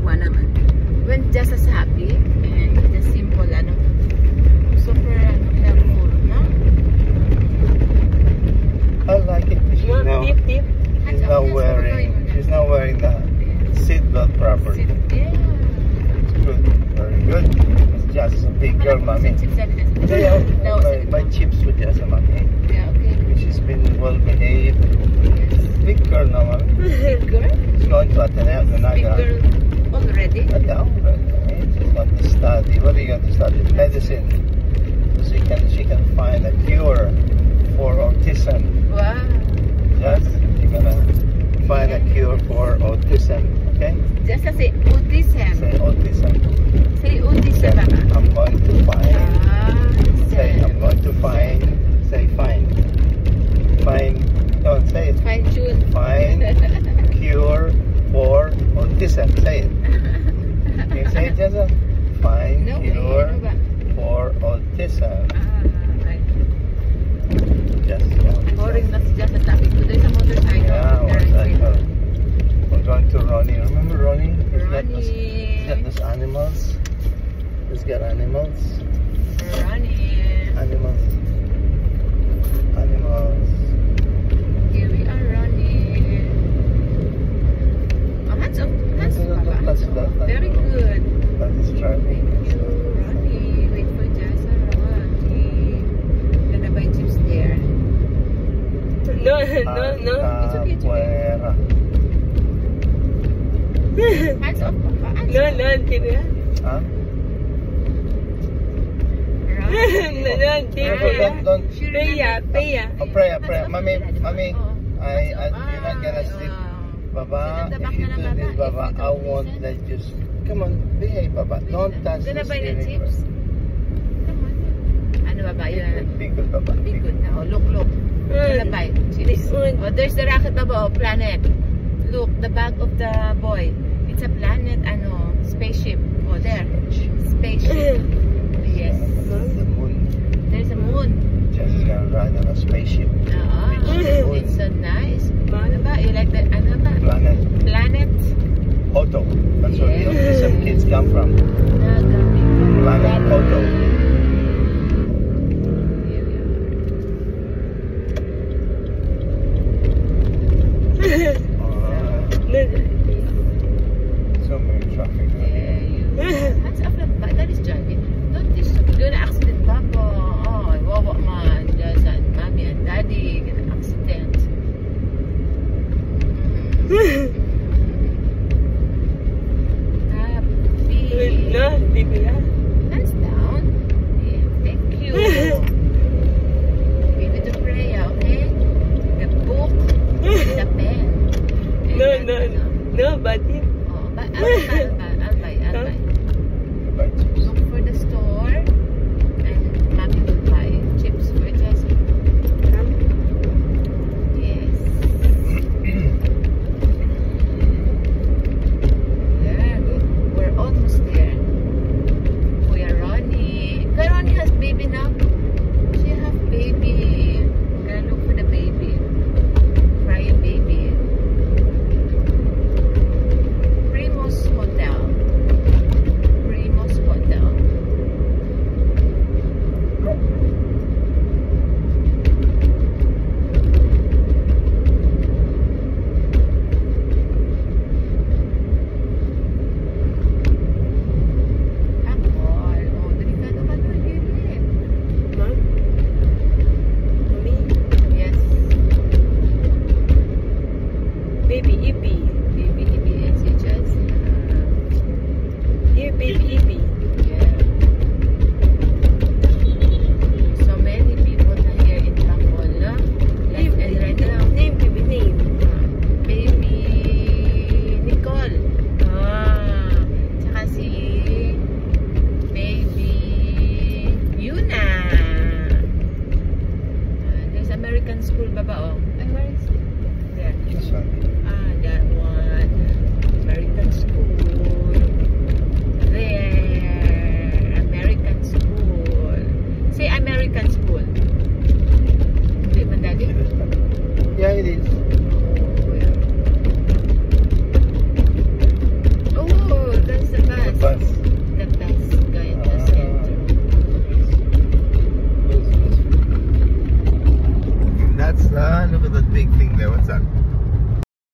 Nakakatuwa naman. When just as happy and just simple, ano, super helpful, no? I like it. She's not wearing the seatbelt properly. Yeah. Good, very good. It's just a big girl, mommy. Yeah, my chips with just a mommy. Yeah, okay. She's been well behaved. Yes. Big girl now, mommy. Big girl? She's going to Ateneo. Big girl already? She's going to study. What are you going to study? Medicine. So she can find a cure for autism. Wow. Yes, you're gonna find a cure for autism. Okay? Just say autism. Say autism. Say autism, Mama. I'm going to find. Say I'm going to find. Say find. Find. Don't say it. Fine tune. Find cure for autism. Say it. Can you say it, Jessa? Find cure for autism. Right. Yes. Boring na si Jessa. Sabi ko doon sa motorcycle. Yeah, motorcycle. We're going to Ronnie. Remember Ronnie? He's got those animals. He's got animals. Ronnie. Animals. Animals. Here we are, Ronnie. Oh, hands up. Hands up. Very good. That is driving. Thank you, Ronnie. Wait for Jessa, Ronnie. Gonna buy chips there. No. It's okay. Fuera. Hands up, Papa. Hands No, up. hindi na. Huh? Don't. Paya. Oh, pray. Mommy. You're not gonna sleep. Baba, if you do this, Baba, I won't let you. Come on, behave, Baba. Don't touch the Gonna buy the steering chips. wheel. Come on. Ano ba yun? Be good, Baba. Be good now. Look. Gonna buy chips. Oh, there's the rocket, Baba. Oh, planet. Look, the bag of the boy. It's a planet, spaceship. Oh, there. Spaceship. Yes. The moon. There's a moon. Just gonna ride on a spaceship. It's so nice. Ano ba? You like that? Ano ba? Planet. Auto. That's where the autism kids come from. Planet Auto. So many traffic. Hands up lang ba? That is driving. Don't this do na accident, Papa. Oh, wawa man. Jason, Mommy and Daddy get an accident. Happy. Hands down. Yeah, thank you. Give it to Freya, okay? The book, the pen. No, buddy. Oh, but I'll buy. Look for the store and Mommy will buy chips for Jessie. Yes. There, we're almost there. Kuya Ronnie. Kuya Ronnie has baby now. She has baby. Gotta look for the baby. Crying baby. Primos Hotel. Ah, look at that big thing there. What's that?